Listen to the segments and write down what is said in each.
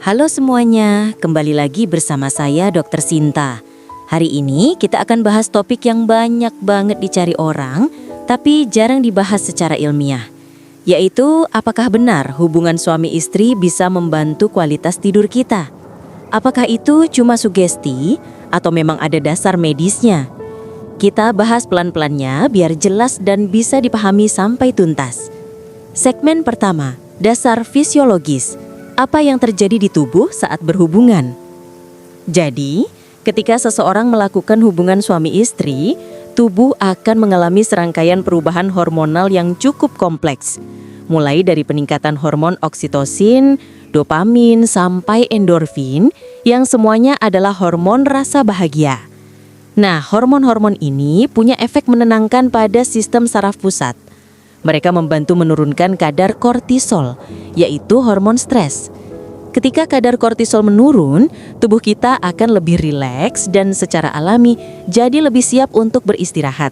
Halo semuanya, kembali lagi bersama saya Dr. Sinta. Hari ini kita akan bahas topik yang banyak banget dicari orang, tapi jarang dibahas secara ilmiah. Yaitu, apakah benar hubungan suami istri bisa membantu kualitas tidur kita? Apakah itu cuma sugesti atau memang ada dasar medisnya? Kita bahas pelan-pelannya biar jelas dan bisa dipahami sampai tuntas. Segmen pertama, dasar fisiologis. Apa yang terjadi di tubuh saat berhubungan? Jadi, ketika seseorang melakukan hubungan suami istri, tubuh akan mengalami serangkaian perubahan hormonal yang cukup kompleks. Mulai dari peningkatan hormon oksitosin, dopamin, sampai endorfin, yang semuanya adalah hormon rasa bahagia. Nah, hormon-hormon ini punya efek menenangkan pada sistem saraf pusat. Mereka membantu menurunkan kadar kortisol, yaitu hormon stres. Ketika kadar kortisol menurun, tubuh kita akan lebih rileks dan secara alami jadi lebih siap untuk beristirahat.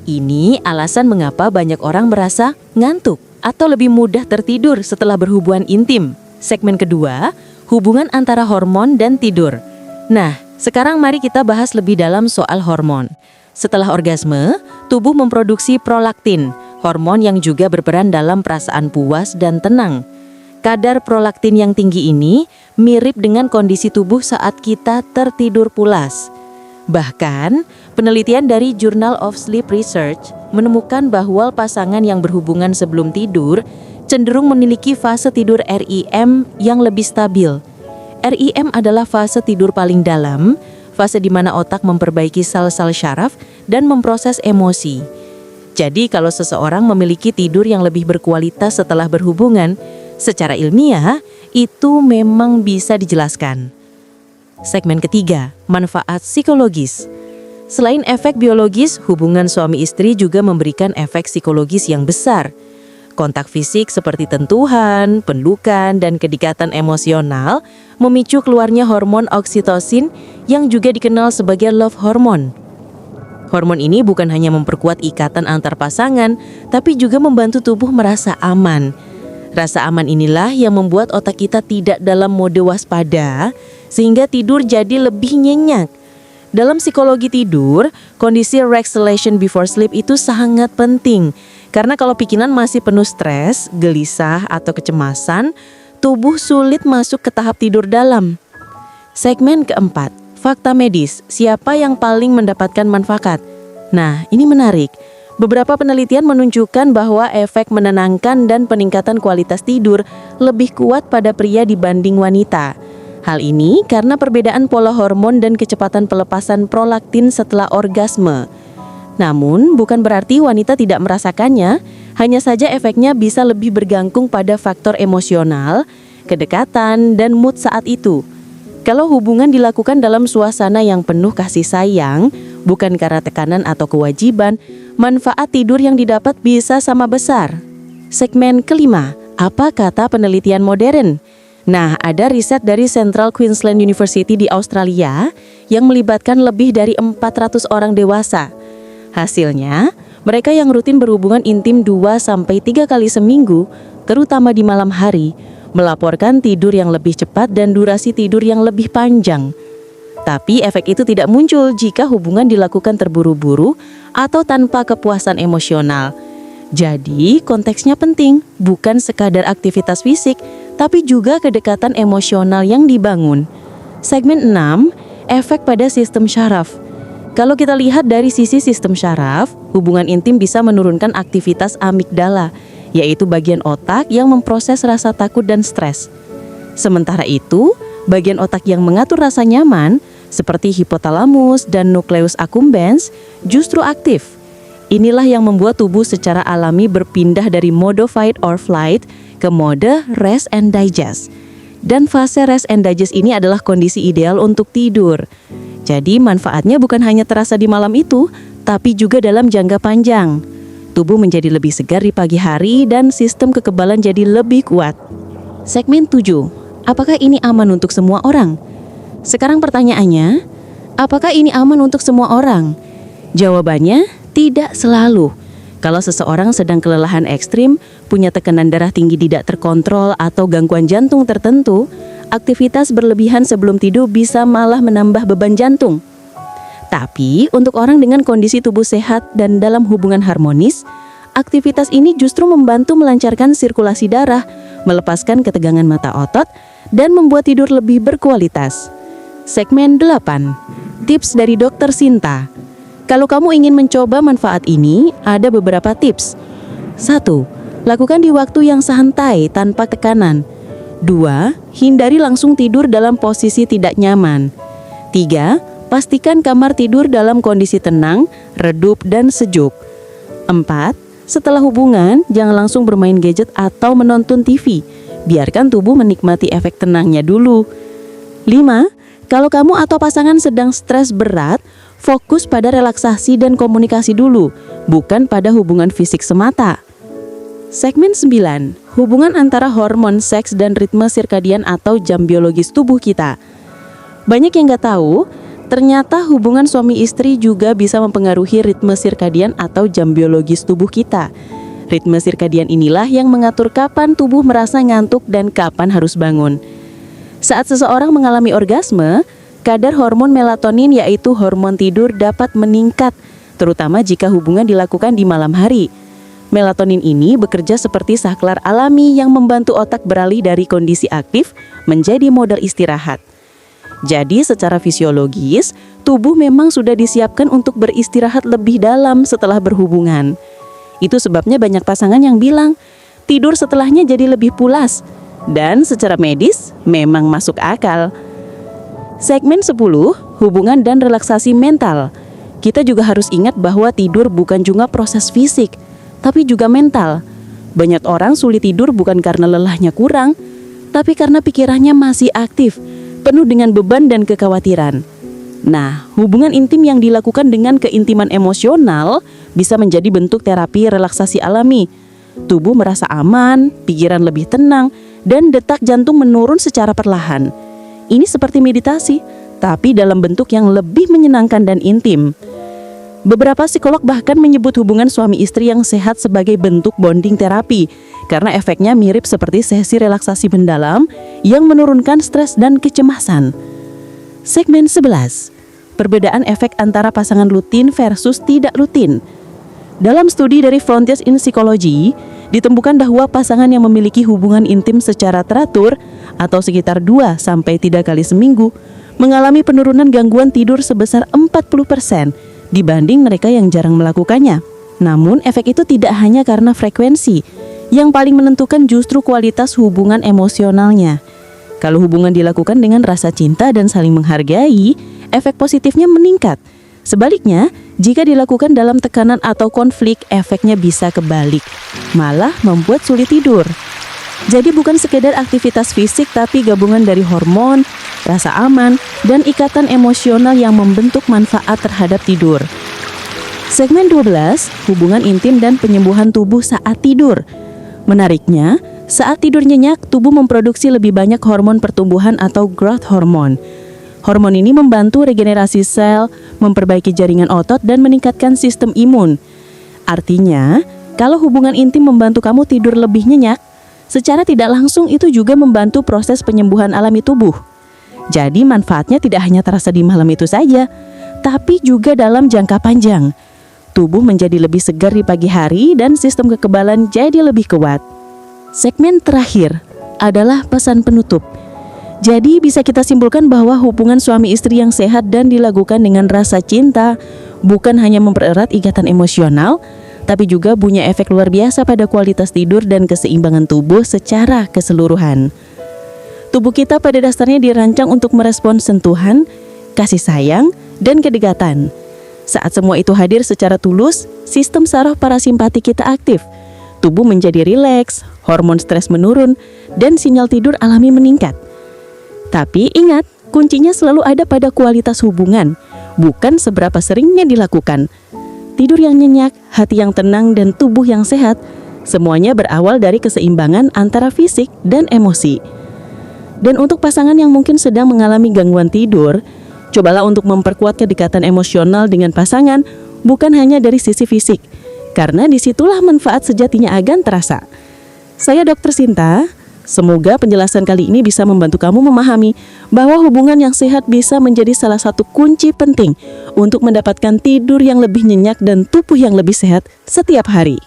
Ini alasan mengapa banyak orang merasa ngantuk atau lebih mudah tertidur setelah berhubungan intim. Segmen kedua, hubungan antara hormon dan tidur. Nah, sekarang mari kita bahas lebih dalam soal hormon. Setelah orgasme, tubuh memproduksi prolaktin, hormon yang juga berperan dalam perasaan puas dan tenang. Kadar prolaktin yang tinggi ini mirip dengan kondisi tubuh saat kita tertidur pulas. Bahkan, penelitian dari Journal of Sleep Research menemukan bahwa pasangan yang berhubungan sebelum tidur cenderung memiliki fase tidur REM yang lebih stabil. REM adalah fase tidur paling dalam, fase di mana otak memperbaiki sel-sel syaraf dan memproses emosi. Jadi kalau seseorang memiliki tidur yang lebih berkualitas setelah berhubungan, secara ilmiah itu memang bisa dijelaskan. Segmen ketiga, manfaat psikologis. Selain efek biologis, hubungan suami istri juga memberikan efek psikologis yang besar. Kontak fisik seperti tentuhan, pelukan, dan kedekatan emosional memicu keluarnya hormon oksitosin yang juga dikenal sebagai love hormone. Hormon ini bukan hanya memperkuat ikatan antar pasangan, tapi juga membantu tubuh merasa aman. Rasa aman inilah yang membuat otak kita tidak dalam mode waspada, sehingga tidur jadi lebih nyenyak. Dalam psikologi tidur, kondisi relaxation before sleep itu sangat penting. Karena kalau pikiran masih penuh stres, gelisah, atau kecemasan, tubuh sulit masuk ke tahap tidur dalam. Segmen keempat, fakta medis, siapa yang paling mendapatkan manfaat? Nah, ini menarik. Beberapa penelitian menunjukkan bahwa efek menenangkan dan peningkatan kualitas tidur lebih kuat pada pria dibanding wanita. Hal ini karena perbedaan pola hormon dan kecepatan pelepasan prolaktin setelah orgasme. Namun, bukan berarti wanita tidak merasakannya, hanya saja efeknya bisa lebih bergantung pada faktor emosional, kedekatan, dan mood saat itu. Kalau hubungan dilakukan dalam suasana yang penuh kasih sayang, bukan karena tekanan atau kewajiban, manfaat tidur yang didapat bisa sama besar. Segmen kelima, apa kata penelitian modern? Nah, ada riset dari Central Queensland University di Australia yang melibatkan lebih dari 400 orang dewasa. Hasilnya, mereka yang rutin berhubungan intim 2-3 kali seminggu, terutama di malam hari, melaporkan tidur yang lebih cepat dan durasi tidur yang lebih panjang. Tapi efek itu tidak muncul jika hubungan dilakukan terburu-buru atau tanpa kepuasan emosional. Jadi, konteksnya penting, bukan sekadar aktivitas fisik, tapi juga kedekatan emosional yang dibangun. Segmen 6, efek pada sistem syaraf. Kalau kita lihat dari sisi sistem syaraf, hubungan intim bisa menurunkan aktivitas amigdala, yaitu bagian otak yang memproses rasa takut dan stres. Sementara itu, bagian otak yang mengatur rasa nyaman, seperti hipotalamus dan nucleus accumbens, justru aktif. Inilah yang membuat tubuh secara alami berpindah dari mode fight or flight ke mode rest and digest. Dan fase rest and digest ini adalah kondisi ideal untuk tidur. Jadi manfaatnya bukan hanya terasa di malam itu, tapi juga dalam jangka panjang. Tubuh menjadi lebih segar di pagi hari dan sistem kekebalan jadi lebih kuat. Segmen 7, apakah ini aman untuk semua orang? Sekarang pertanyaannya, apakah ini aman untuk semua orang? Jawabannya, tidak selalu. Kalau seseorang sedang kelelahan ekstrim, punya tekanan darah tinggi tidak terkontrol atau gangguan jantung tertentu, aktivitas berlebihan sebelum tidur bisa malah menambah beban jantung. Tapi untuk orang dengan kondisi tubuh sehat dan dalam hubungan harmonis, aktivitas ini justru membantu melancarkan sirkulasi darah, melepaskan ketegangan mata otot, dan membuat tidur lebih berkualitas. Segmen 8. Tips dari Dr. Sinta. Kalau kamu ingin mencoba manfaat ini, ada beberapa tips. 1. Lakukan di waktu yang santai tanpa tekanan. 2. Hindari langsung tidur dalam posisi tidak nyaman. 3. Pastikan kamar tidur dalam kondisi tenang, redup, dan sejuk. 4. Setelah hubungan, jangan langsung bermain gadget atau menonton TV. Biarkan tubuh menikmati efek tenangnya dulu. 5. Kalau kamu atau pasangan sedang stres berat, fokus pada relaksasi dan komunikasi dulu, bukan pada hubungan fisik semata. Segmen 9. Hubungan antara hormon seks dan ritme sirkadian atau jam biologis tubuh kita. Banyak yang gak tahu, ternyata hubungan suami istri juga bisa mempengaruhi ritme sirkadian atau jam biologis tubuh kita. Ritme sirkadian inilah yang mengatur kapan tubuh merasa ngantuk dan kapan harus bangun. Saat seseorang mengalami orgasme, kadar hormon melatonin yaitu hormon tidur dapat meningkat, terutama jika hubungan dilakukan di malam hari. Melatonin ini bekerja seperti saklar alami yang membantu otak beralih dari kondisi aktif menjadi mode istirahat. Jadi secara fisiologis, tubuh memang sudah disiapkan untuk beristirahat lebih dalam setelah berhubungan. Itu sebabnya banyak pasangan yang bilang, tidur setelahnya jadi lebih pulas. Dan secara medis, memang masuk akal. Segmen 10, hubungan dan relaksasi mental. Kita juga harus ingat bahwa tidur bukan cuma proses fisik, tapi juga mental. Banyak orang sulit tidur bukan karena lelahnya kurang, tapi karena pikirannya masih aktif, penuh dengan beban dan kekhawatiran. Nah, hubungan intim yang dilakukan dengan keintiman emosional bisa menjadi bentuk terapi relaksasi alami. Tubuh merasa aman, pikiran lebih tenang, dan detak jantung menurun secara perlahan. Ini seperti meditasi, tapi dalam bentuk yang lebih menyenangkan dan intim. Beberapa psikolog bahkan menyebut hubungan suami istri yang sehat sebagai bentuk bonding terapi, karena efeknya mirip seperti sesi relaksasi mendalam yang menurunkan stres dan kecemasan. Segmen 11. Perbedaan efek antara pasangan rutin versus tidak rutin. Dalam studi dari Frontiers in Psychology, ditemukan bahwa pasangan yang memiliki hubungan intim secara teratur atau sekitar 2-3 kali seminggu mengalami penurunan gangguan tidur sebesar 40% dibanding mereka yang jarang melakukannya. Namun efek itu tidak hanya karena frekuensi, yang paling menentukan justru kualitas hubungan emosionalnya. Kalau hubungan dilakukan dengan rasa cinta dan saling menghargai, efek positifnya meningkat. Sebaliknya, jika dilakukan dalam tekanan atau konflik, efeknya bisa kebalik, malah membuat sulit tidur. Jadi bukan sekedar aktivitas fisik, tapi gabungan dari hormon, rasa aman, dan ikatan emosional yang membentuk manfaat terhadap tidur. Segmen 12, hubungan intim dan penyembuhan tubuh saat tidur. Menariknya, saat tidur nyenyak, tubuh memproduksi lebih banyak hormon pertumbuhan atau growth hormone. Hormon ini membantu regenerasi sel, memperbaiki jaringan otot, dan meningkatkan sistem imun. Artinya, kalau hubungan intim membantu kamu tidur lebih nyenyak, secara tidak langsung itu juga membantu proses penyembuhan alami tubuh. Jadi manfaatnya tidak hanya terasa di malam itu saja, tapi juga dalam jangka panjang. Tubuh menjadi lebih segar di pagi hari dan sistem kekebalan jadi lebih kuat. Segmen terakhir adalah pesan penutup. Jadi bisa kita simpulkan bahwa hubungan suami istri yang sehat dan dilakukan dengan rasa cinta bukan hanya mempererat ikatan emosional, tapi juga punya efek luar biasa pada kualitas tidur dan keseimbangan tubuh secara keseluruhan. Tubuh kita pada dasarnya dirancang untuk merespons sentuhan, kasih sayang, dan kedekatan. Saat semua itu hadir secara tulus, sistem saraf parasimpatik kita aktif. Tubuh menjadi rileks, hormon stres menurun, dan sinyal tidur alami meningkat. Tapi ingat, kuncinya selalu ada pada kualitas hubungan, bukan seberapa seringnya dilakukan. Tidur yang nyenyak, hati yang tenang, dan tubuh yang sehat, semuanya berawal dari keseimbangan antara fisik dan emosi. Dan untuk pasangan yang mungkin sedang mengalami gangguan tidur, cobalah untuk memperkuat kedekatan emosional dengan pasangan, bukan hanya dari sisi fisik, karena disitulah manfaat sejatinya akan terasa. Saya Dr. Sinta, Semoga penjelasan kali ini bisa membantu kamu memahami bahwa hubungan yang sehat bisa menjadi salah satu kunci penting untuk mendapatkan tidur yang lebih nyenyak dan tubuh yang lebih sehat setiap hari.